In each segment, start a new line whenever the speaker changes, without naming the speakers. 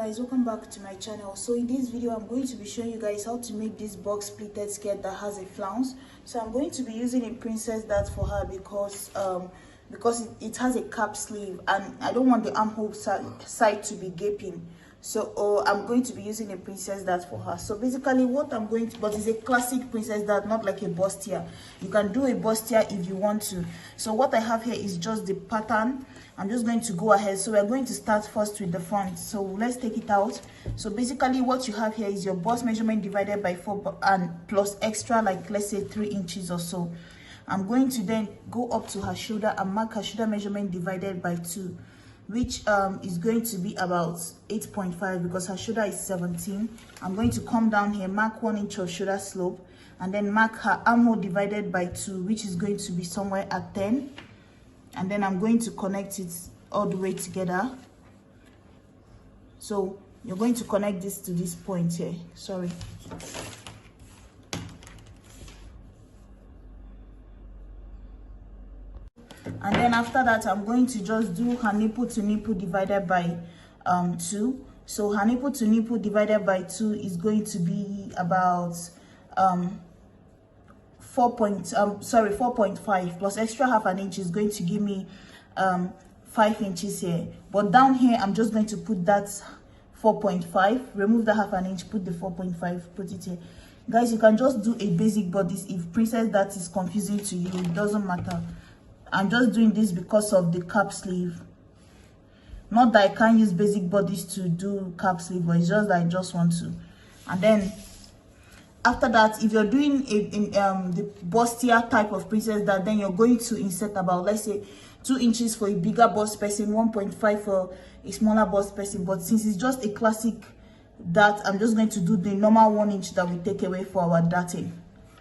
guys, welcome back to my channel. So in this video I'm going to be showing you guys how to make this box pleated skirt that has a flounce. So I'm going to be using a princess dart for her because it has a cap sleeve and I don't want the armhole side to be gaping. So I'm going to be using a princess dart for her. So basically what I'm going to, but it's a classic princess dart, not like a bustier. You can do a bustier if you want to. So what I have here is just the pattern. I'm just going to go ahead. So we're going to start first with the front. So let's take it out. So basically what you have here is your bust measurement divided by 4 and plus extra, like let's say 3 inches or so. I'm going to then go up to her shoulder and mark her shoulder measurement divided by 2, which is going to be about 8.5 because her shoulder is 17. I'm going to come down here, mark 1 inch of shoulder slope, and then mark her armhole divided by 2, which is going to be somewhere at 10. And then I'm going to connect it all the way together. So you're going to connect this to this point here. Sorry. And then after that, I'm going to just do her nipple to nipple divided by 2. So her nipple to nipple divided by 2 is going to be about 4.5 plus extra half an inch is going to give me 5 inches here. But down here, I'm just going to put that 4.5, remove the half an inch, put the 4.5, put it here. Guys, you can just do a basic bodice. If princess that is confusing to you, it doesn't matter. I'm just doing this because of the cap sleeve. Not that I can't use basic bodice to do cap sleeve, but it's just that I just want to. And then after that, if you're doing the bustier type of princess dart, then you're going to insert about, let's say, 2 inches for a bigger bust person, 1.5 for a smaller bust person. But since it's just a classic dart, I'm just going to do the normal 1 inch that we take away for our darting.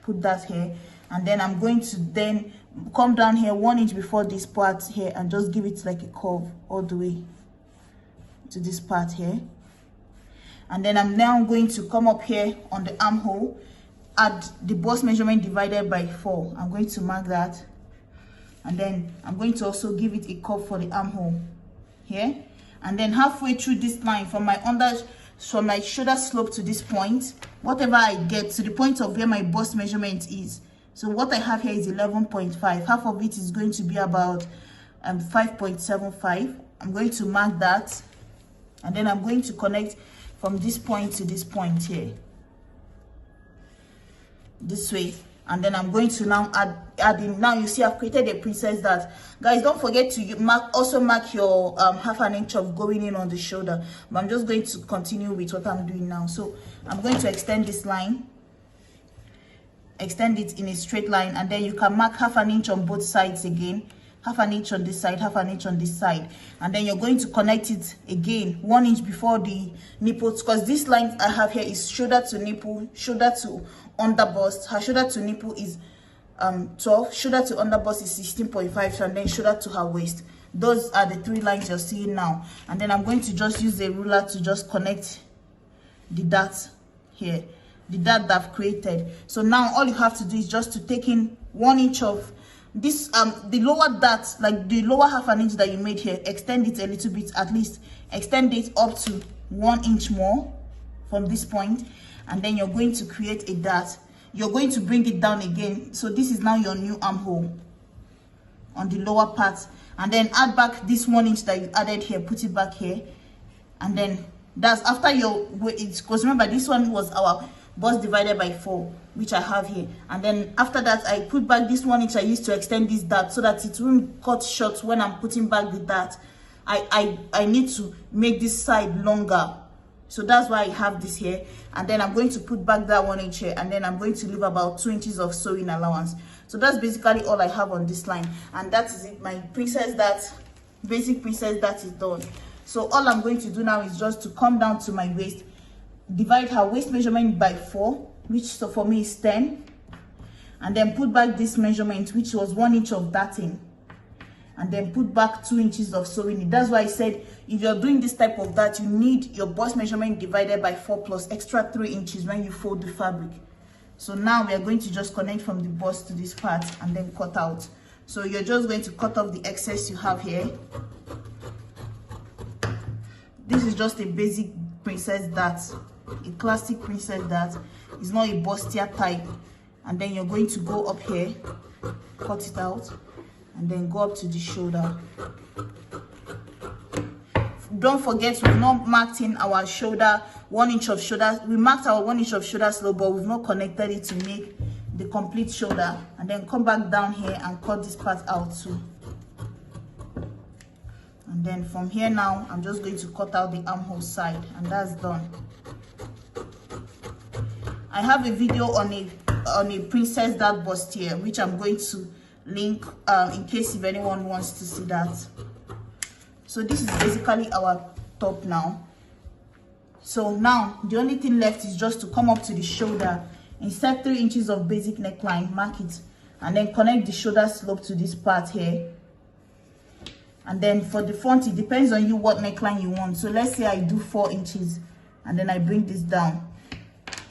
Put that here. And then I'm going to then come down here 1 inch before this part here and just give it like a curve all the way to this part here. And then I'm now going to come up here on the armhole, add the bust measurement divided by 4. I'm going to mark that. And then I'm going to also give it a curve for the armhole here. And then halfway through this line from my shoulder slope to this point, whatever I get to the point of where my bust measurement is. So what I have here is 11.5. Half of it is going to be about 5.75. I'm going to mark that. And then I'm going to connect from this point to this point here. This way. And then I'm going to now add in. Now you see I've created a princess dart. Guys, don't forget to also mark your half an inch of going in on the shoulder. But I'm just going to continue with what I'm doing now. So I'm going to extend this line. Extend it in a straight line, and then you can mark half an inch on both sides again, half an inch on this side, half an inch on this side, and then you're going to connect it again 1 inch before the nipples, because this line I have here is shoulder to nipple, shoulder to under bust. Her shoulder to nipple is 12, shoulder to under bust is 16.5, and then shoulder to her waist. Those are the 3 lines you're seeing now. And then I'm going to just use a ruler to just connect the dart here, the dart that I've created. So now all you have to do is just to take in 1 inch of this the lower dart, like the lower half an inch that you made here, extend it a little bit, at least extend it up to 1 inch more from this point, and then you're going to create a dart. You're going to bring it down again. So this is now your new armhole on the lower part, and then add back this 1 inch that you added here, put it back here, and then that's after your weight, because remember this one was our bust divided by 4, which I have here. And then after that, I put back this 1 inch I used to extend this dart so that it won't cut short when I'm putting back the dart. I need to make this side longer, so that's why I have this here. And then I'm going to put back that 1 inch here, and then I'm going to leave about 2 inches of sewing allowance. So that's basically all I have on this line, and that is it. My princess dart, basic princess dart is done. So all I'm going to do now is just to come down to my waist, divide her waist measurement by 4, which so for me is 10, and then put back this measurement, which was 1 inch of darting, and then put back 2 inches of sewing. That's why I said if you're doing this type of dart, you need your bust measurement divided by 4 plus extra 3 inches when you fold the fabric. So now we are going to just connect from the bust to this part and then cut out. So you're just going to cut off the excess you have here. This is just a basic princess dart, a classic princess dart. It's not a bustier type. And then you're going to go up here, cut it out, and then go up to the shoulder. Don't forget, we've not marked in our shoulder, 1 inch of shoulder. We marked our 1 inch of shoulder slope, but we've not connected it to make the complete shoulder. And then come back down here and cut this part out too. And then from here now, I'm just going to cut out the armhole side, and that's done. I have a video on a princess dart bustier, which I'm going to link in case if anyone wants to see that. So this is basically our top now. So now the only thing left is just to come up to the shoulder, insert 3 inches of basic neckline, mark it, and then connect the shoulder slope to this part here. And then for the front, it depends on you what neckline you want. So let's say I do 4 inches, and then I bring this down,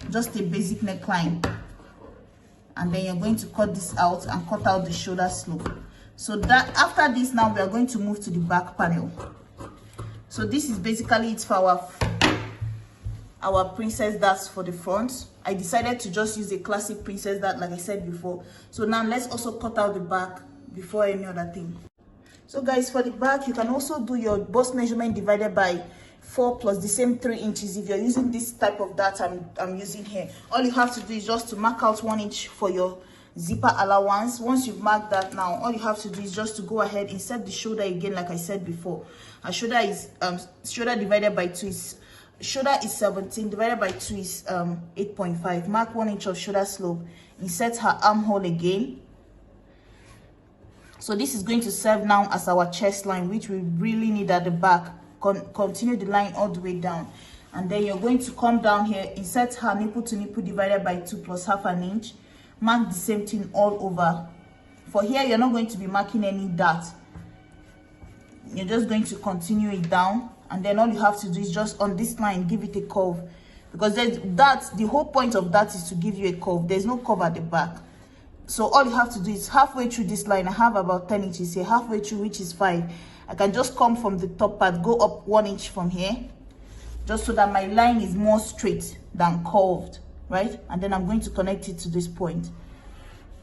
just a basic neckline. And then you're going to cut this out and cut out the shoulder slope. So that after this, now we are going to move to the back panel. So this is basically it for our princess darts for the front. I decided to just use a classic princess dart like I said before. So now let's also cut out the back before any other thing. So guys, for the back, you can also do your bust measurement divided by 4 plus the same 3 inches. If you're using this type of dart I'm using here, all you have to do is just to mark out 1 inch for your zipper allowance. Once you've marked that, now all you have to do is just to go ahead, insert the shoulder again like I said before. Our shoulder is shoulder divided by 2 is shoulder is 17, divided by 2 is 8.5. Mark 1 inch of shoulder slope, insert her armhole again. So this is going to serve now as our chest line, which we really need at the back. Continue the line all the way down, and then you're going to come down here, insert her nipple to nipple divided by 2 plus half an inch. Mark the same thing all over. For here, you're not going to be marking any dart. You're just going to continue it down, and then all you have to do is just on this line give it a curve, because the whole point of that is to give you a curve. There's no curve at the back. So all you have to do is halfway through this line, I have about 10 inches here, halfway through, which is 5. I can just come from the top part, go up 1 inch from here, just so that my line is more straight than curved, right? And then I'm going to connect it to this point.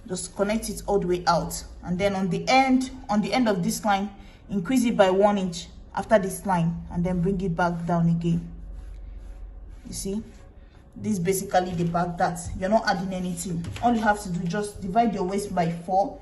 Just connect it all the way out, and then on the end of this line, increase it by 1 inch after this line, and then bring it back down again. You see, this is basically the back dart. You're not adding anything. All you have to do, just divide your waist by 4.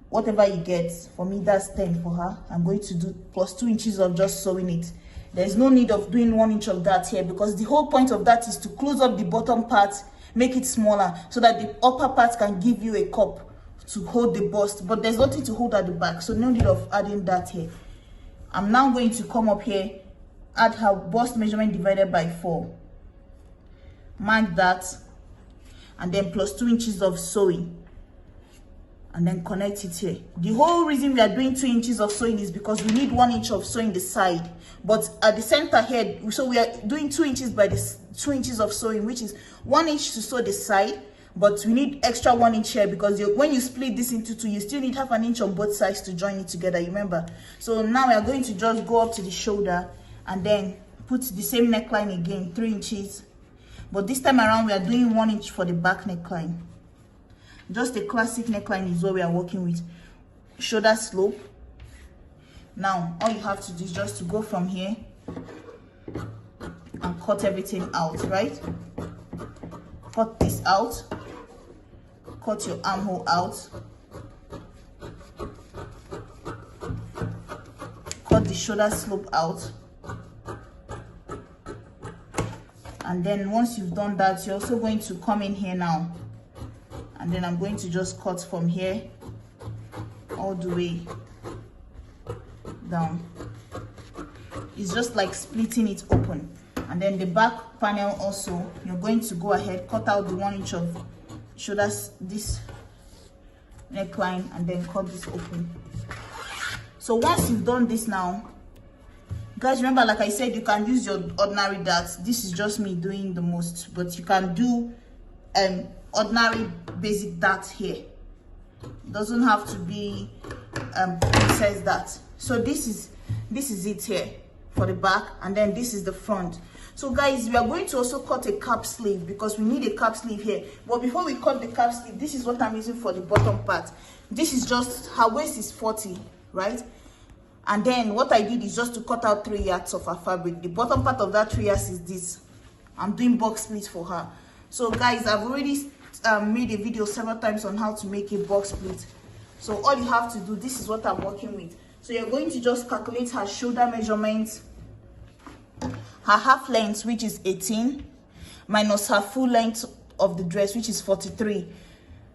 Whatever you get. For me, that's 10 for her. I'm going to do plus 2 inches of just sewing it. There's no need of doing 1 inch of that here, because the whole point of that is to close up the bottom part, make it smaller, so that the upper part can give you a cup to hold the bust. But there's nothing to hold at the back, so no need of adding that here. I'm now going to come up here, add her bust measurement divided by 4. Mark that, and then plus 2 inches of sewing, and then connect it here. The whole reason we are doing 2 inches of sewing is because we need 1 inch of sewing the side, but at the center here, so we are doing 2 inches by this 2 inches of sewing, which is 1 inch to sew the side, but we need extra 1 inch here, because when you split this into 2, you still need half an inch on both sides to join it together, you remember? So now we are going to just go up to the shoulder and then put the same neckline again, 3 inches, but this time around we are doing 1 inch for the back neckline. Just a classic neckline is what we are working with. Shoulder slope. Now all you have to do is just to go from here and cut everything out, right? Cut this out, cut your armhole out, cut the shoulder slope out, and then once you've done that, you're also going to come in here now, and then I'm going to just cut from here all the way down. It's just like splitting it open. And then the back panel also, you're going to go ahead, cut out the 1 inch of shoulders, this neckline, and then cut this open. So once you've done this now, guys, remember, like I said, you can use your ordinary darts. This is just me doing the most, but you can do ordinary basic dart here. It doesn't have to be princess dart. So this is it here for the back, and then this is the front. So guys, we are going to also cut a cap sleeve because we need a cap sleeve here. But before we cut the cap sleeve, this is what I'm using for the bottom part. This is just, her waist is 40, right? And then what I did is just to cut out 3 yards of her fabric. The bottom part of that 3 yards is this. I'm doing box pleat for her. So guys, I've already made a video several times on how to make a box pleat. So all you have to do, this is what I'm working with. So you're going to just calculate her shoulder measurements, her half length, which is 18, minus her full length of the dress, which is 43.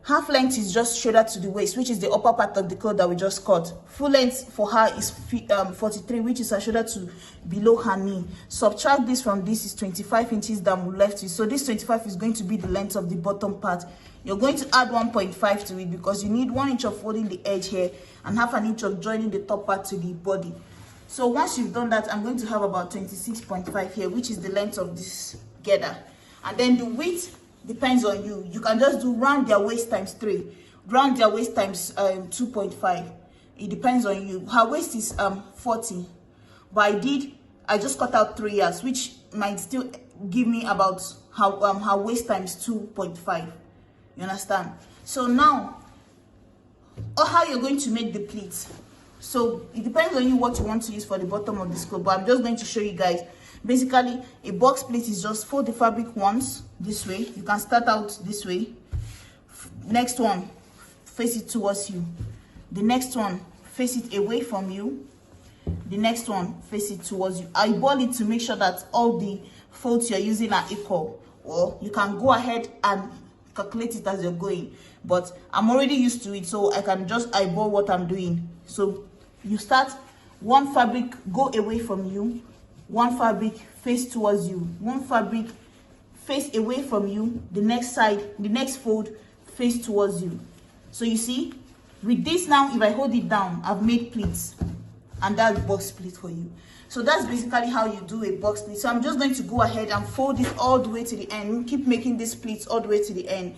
Half length is just shoulder to the waist, which is the upper part of the cloth that we just cut. Full length for her is 43, which is her shoulder to below her knee. Subtract this from this is 25 inches that we left with. So this 25 is going to be the length of the bottom part. You're going to add 1.5 to it because you need 1 inch of folding the edge here and half an inch of joining the top part to the body. So once you've done that, I'm going to have about 26.5 here, which is the length of this girder. And then the width depends on you. You can just do round their waist times 3, round their waist times 2.5. It depends on you. Her waist is 40, but I just cut out 3 yards, which might still give me about her waist times 2.5. You understand? So now, how you're going to make the pleats. So it depends on you what you want to use for the bottom of this cloth, but I'm just going to show you guys. Basically, a box pleat is just fold the fabric once this way. You can start out this way. Next one, face it towards you. The next one, face it away from you. The next one, face it towards you. Eyeball it to make sure that all the folds you're using are equal, or you can go ahead and calculate it as you're going, but I'm already used to it, so I can just eyeball what I'm doing. So you start, one fabric go away from you, one fabric face towards you, one fabric face away from you, the next side, the next fold face towards you. So you see, with this now, if I hold it down, I've made pleats, and that's box pleat for you. So that's basically how you do a box pleat. So I'm just going to go ahead and fold it all the way to the end. Keep making these pleats all the way to the end,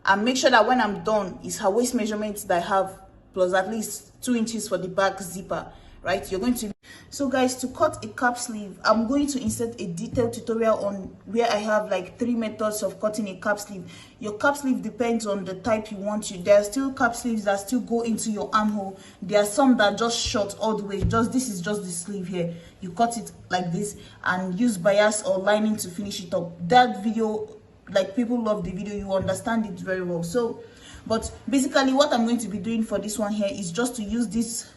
and make sure that when I'm done, is her waist measurements that I have plus at least 2 inches for the back zipper, right? You're going to, so guys, to cut a cap sleeve, I'm going to insert a detailed tutorial on where I have like 3 methods of cutting a cap sleeve. Your cap sleeve depends on the type you want to. There are still cap sleeves that still go into your armhole. There are some that just short all the way. This is just the sleeve here. You cut it like this and use bias or lining to finish it up. That video, like, people love the video, you understand it very well. So but basically what I'm going to be doing for this one here is just to use this.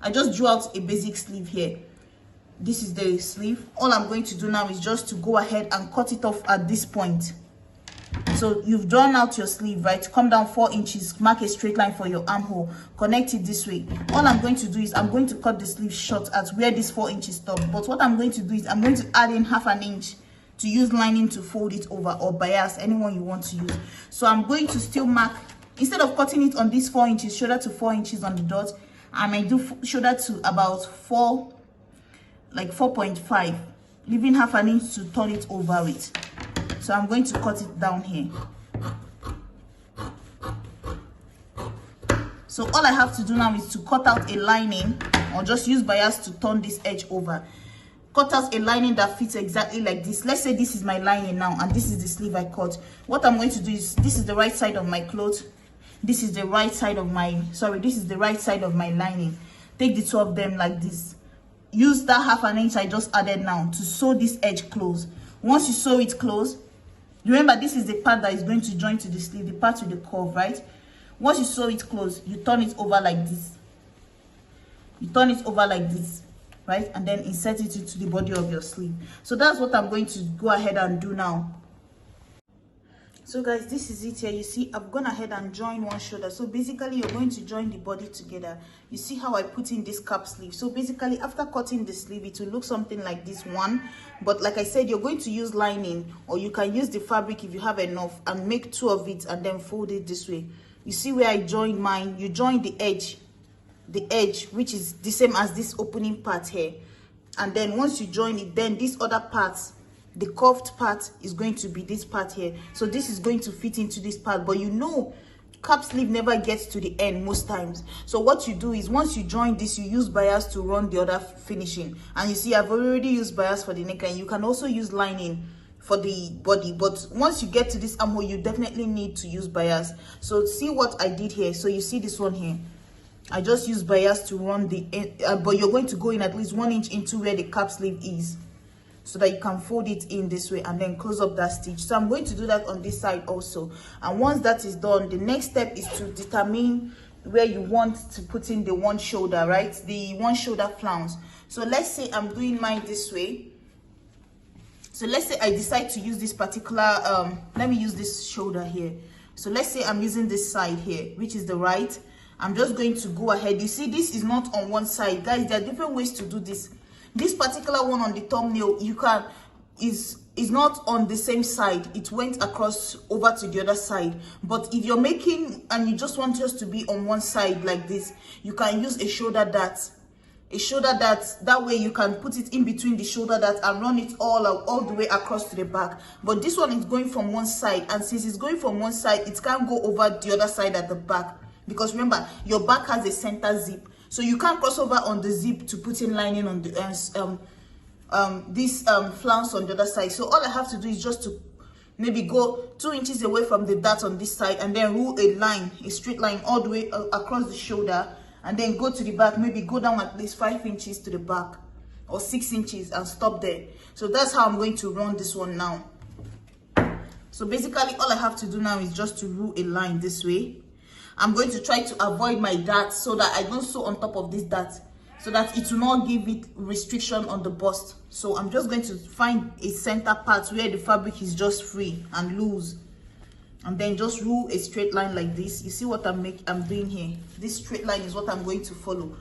I just drew out a basic sleeve here. This is the sleeve. All I'm going to do now is just to go ahead and cut it off at this point. So you've drawn out your sleeve, right? Come down 4 inches, mark a straight line for your armhole, connect it this way. All I'm going to do is I'm going to cut the sleeve short at where this 4 inches stop. But what I'm going to do is I'm going to add in half an inch to use lining to fold it over, or bias, anyone you want to use. So I'm going to still mark, instead of cutting it on this 4 inches, shoulder to 4 inches on the dot, I may do shoulder to about 4, like 4.5, leaving half an inch to turn it over with. So I'm going to cut it down here. So all I have to do now is to cut out a lining, or just use bias to turn this edge over. Cut out a lining that fits exactly like this. Let's say this is my lining now, and this is the sleeve I cut. What I'm going to do is, this is the right side of my cloth. This is the right side of my, this is the right side of my lining. Take the two of them like this. Use that half an inch I just added now to sew this edge close. Once you sew it close, remember this is the part that is going to join to the sleeve, the part with the curve, right? Once you sew it close, you turn it over like this. You turn it over like this, right? And then insert it into the body of your sleeve. So that's what I'm going to go ahead and do now. So guys, this is it here. You see, I've gone ahead and joined one shoulder. So basically, you're going to join the body together. You see how I put in this cap sleeve. So basically, after cutting the sleeve, it will look something like this one. But like I said, you're going to use lining, or you can use the fabric if you have enough, and make 2 of it and then fold it this way. You see where I joined mine? You join the edge, which is the same as this opening part here. And then once you join it, then this other part, the curved part, is going to be this part here. So this is going to fit into this part, but you know cap sleeve never gets to the end most times. So what you do is, once you join this, you use bias to run the other finishing. And you see, I've already used bias for the neckline. You can also use lining for the body, but once you get to this armhole, you definitely need to use bias. So see what I did here. So you see this one here, I just use bias to run the but you're going to go in at least 1 inch into where the cap sleeve is, so that you can fold it in this way and then close up that stitch. So I'm going to do that on this side also. And once that is done, the next step is to determine where you want to put in the one shoulder, right? The one shoulder flounce. So let's say I'm doing mine this way. So let's say I decide to use this particular let me use this shoulder here. So let's say I'm using this side here, which is the right. I'm just going to go ahead. You see, this is not on one side, guys. There are different ways to do this. This particular one on the thumbnail, you can is not on the same side. It went across over to the other side. But if you're making and you just want yours to be on one side like this, you can use a shoulder dart. A shoulder dart, that way you can put it in between the shoulder dart and run it all the way across to the back. But this one is going from one side, and since it's going from one side, it can't go over the other side at the back, because remember, your back has a center zip, so you can't cross over on the zip to put in lining on the flounce on the other side. So all I have to do is just to maybe go 2 inches away from the dart on this side, and then rule a line, a straight line all the way across the shoulder, and then go to the back, maybe go down at least 5 inches to the back or 6 inches and stop there. So that's how I'm going to run this one now. So basically all I have to do now is just to rule a line this way. I'm going to try to avoid my dart so that I don't sew on top of this dart, so that it will not give it restriction on the bust. So I'm just going to find a center part where the fabric is just free and loose, and then just rule a straight line like this. You see what I'm doing here? This straight line is what I'm going to follow,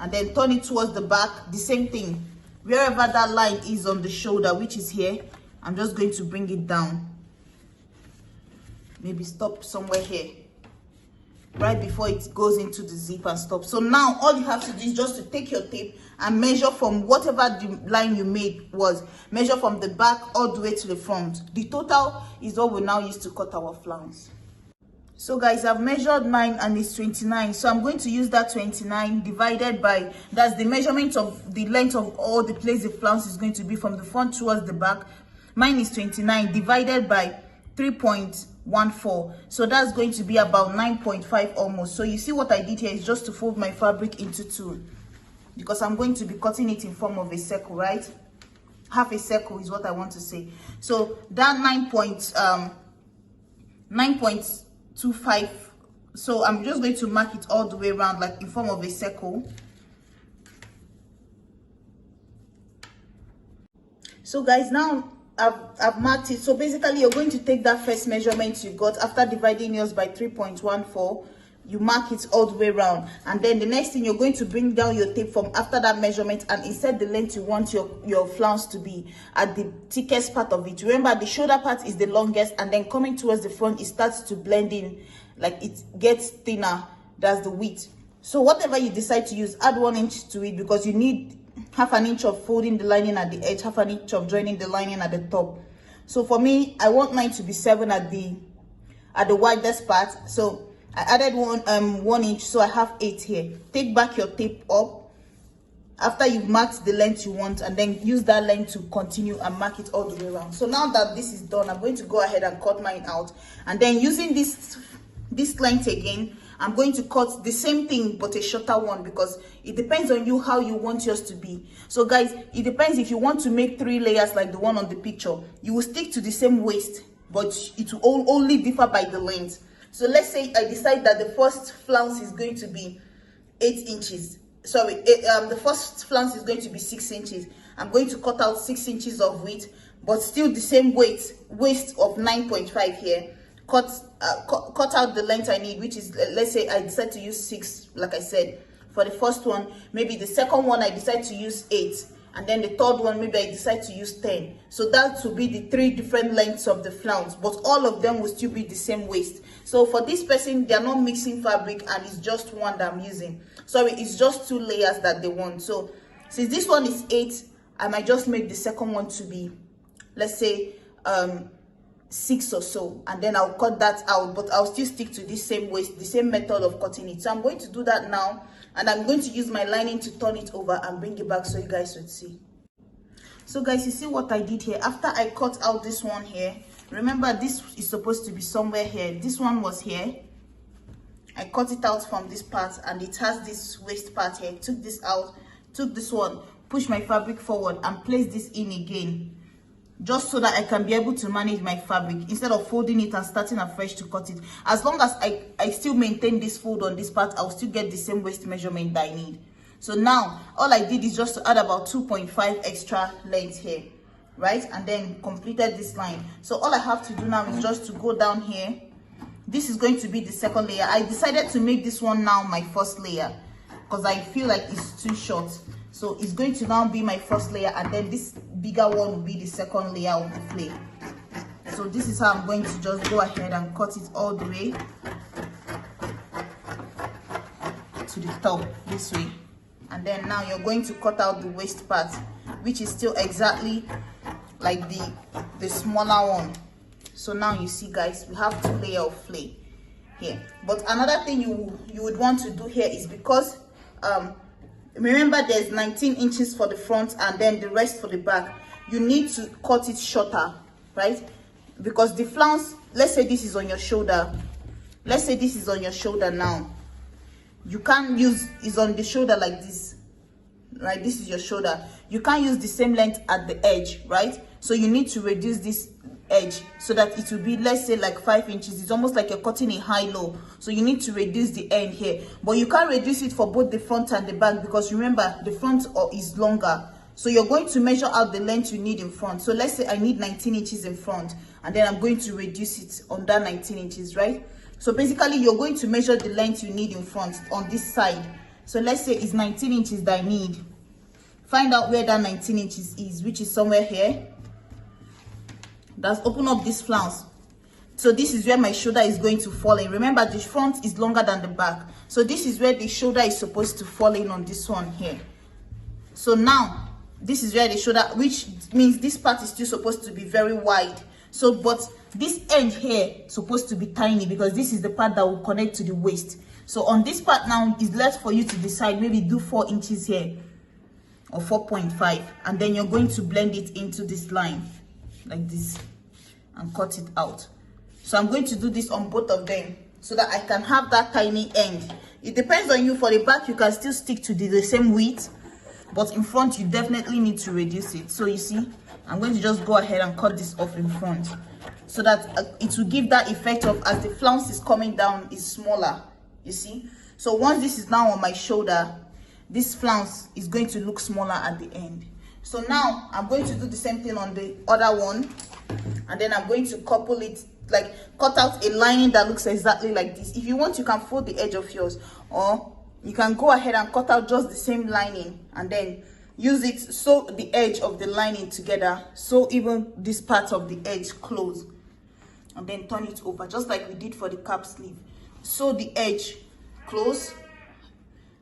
and then turn it towards the back. The same thing, wherever that line is on the shoulder, which is here, I'm just going to bring it down. Maybe stop somewhere here, right before it goes into the zip, and stop. So now all you have to do is just to take your tape and measure from whatever the line you made was, measure from the back all the way to the front. The total is what we now use to cut our flounce. So guys, I've measured mine and it's 29. So I'm going to use that 29 divided by, that's the measurement of the length of all the place the flounce is going to be from the front towards the back. Mine is 29 divided by 3.14, so that's going to be about 9.5 almost. So you see what I did here is just to fold my fabric into two, because I'm going to be cutting it in form of a circle, right? Half a circle is what I want to say. So that 9.25, so I'm just going to mark it all the way around, like in form of a circle. So guys, now I've marked it. So basically you're going to take that first measurement you got after dividing yours by 3.14, you mark it all the way around, and then the next thing, you're going to bring down your tape from after that measurement and insert the length you want your flounce to be at the thickest part of it. Remember, the shoulder part is the longest, and then coming towards the front, it starts to blend in, like it gets thinner. That's the width. So whatever you decide to use, add 1 inch to it, because you need half an inch of folding the lining at the edge, half an inch of joining the lining at the top. So for me, I want mine to be 7 at the widest part. So I added 1 inch, so I have 8 here. Take back your tape up after you've marked the length you want, and then use that length to continue and mark it all the way around. So now that this is done, I'm going to go ahead and cut mine out, and then using this length again, I'm going to cut the same thing but a shorter one, because it depends on you how you want yours to be. So guys, it depends. If you want to make 3 layers like the one on the picture, you will stick to the same waist, but it will only differ by the length. So let's say I decide that the first flounce is going to be 8 inches. Sorry, the first flounce is going to be 6 inches. I'm going to cut out 6 inches of width, but still the same waist of 9.5 here. Cut out the length I need, which is, let's say I decide to use 6, like I said, for the first one. Maybe the second one I decide to use 8, and then the third one maybe I decide to use 10. So that will be the 3 different lengths of the flounce, but all of them will still be the same waist. So for this person, they're not mixing fabric, and it's just one that I'm using. Sorry, it's just 2 layers that they want. So since this one is 8, I might just make the second one to be, let's say, 6 or so, and then I'll cut that out, but I'll still stick to this same waist, the same method of cutting it. So I'm going to do that now, and I'm going to use my lining to turn it over and bring it back so you guys would see. So guys, you see what I did here? After I cut out this one here, remember this is supposed to be somewhere here, this one was here, I cut it out from this part, and it has this waist part here. Took this out, took this one, pushed my fabric forward and placed this in again, just so that I can be able to manage my fabric instead of folding it and starting afresh to cut it. As long as I still maintain this fold on this part, I'll still get the same waist measurement that I need. So now all I did is just to add about 2.5 extra length here, right? And then completed this line. So all I have to do now is just to go down here. This is going to be the second layer. I decided to make this one now my first layer because I feel like it's too short. So it's going to now be my first layer, and then this bigger one will be the second layer of the plait. So this is how I'm going to just go ahead and cut it all the way to the top this way. And then now you're going to cut out the waist part, which is still exactly like the smaller one. So now you see guys, we have 2 layers of plait here. But another thing you would want to do here is, because remember there's 19 inches for the front and then the rest for the back, you need to cut it shorter, right? Because the flounce, let's say this is on your shoulder, let's say this is on your shoulder now, you can't use, it's on the shoulder like this, right? This is your shoulder. You can't use the same length at the edge, right? So you need to reduce this edge so that it will be, let's say, like 5 inches. It's almost like you're cutting a high-low, so you need to reduce the end here, but you can't reduce it for both the front and the back, because remember the front is longer. So you're going to measure out the length you need in front. So let's say I need 19 inches in front, and then I'm going to reduce it on that 19 inches, right? So basically you're going to measure the length you need in front on this side. So let's say it's 19 inches that I need. Find out where that 19 inches is, which is somewhere here. That's open up this flounce. So this is where my shoulder is going to fall in. Remember, the front is longer than the back, so this is where the shoulder is supposed to fall in on this one here. So now this is where the shoulder, which means this part is still supposed to be very wide. So but this end here is supposed to be tiny, because this is the part that will connect to the waist. So on this part now is left for you to decide, maybe do 4 inches here or 4.5, and then you're going to blend it into this line like this and cut it out. So I'm going to do this on both of them so that I can have that tiny end. It depends on you. For the back, you can still stick to the same width, but in front you definitely need to reduce it. So you see, I'm going to just go ahead and cut this off in front so that it will give that effect of, as the flounce is coming down, is smaller, you see. So once this is now on my shoulder, this flounce is going to look smaller at the end. So now I'm going to do the same thing on the other one, and then I'm going to couple it, like cut out a lining that looks exactly like this. If you want, you can fold the edge of yours, or you can go ahead and cut out just the same lining and then use it, sew the edge of the lining together, so even this part of the edge close, and then turn it over just like we did for the cap sleeve. Sew the edge close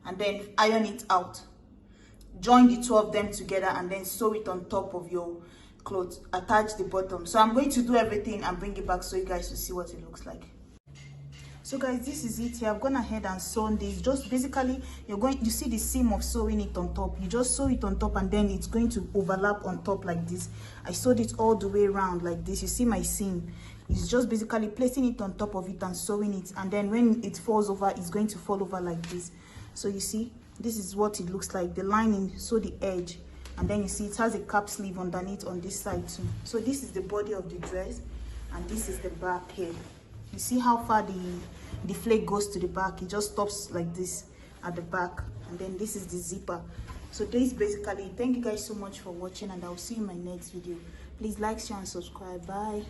and then iron it out. Join the 2 of them together and then sew it on top of your clothes. Attach the bottom. So I'm going to do everything and bring it back so you guys will see what it looks like. So guys, this is it here. I've gone ahead and sewn this. Just basically, you see the seam of sewing it on top. You just sew it on top and then it's going to overlap on top like this. I sewed it all the way around like this. You see my seam. It's just basically placing it on top of it and sewing it, and then when it falls over, it's going to fall over like this. So you see, this is what it looks like. The lining, so the edge, and then you see it has a cap sleeve underneath on this side too. So this is the body of the dress, and this is the back here. You see how far the flake goes to the back. It just stops like this at the back, and then this is the zipper. So this basically, thank you guys so much for watching, and I'll see you in my next video. Please like, share and subscribe. Bye.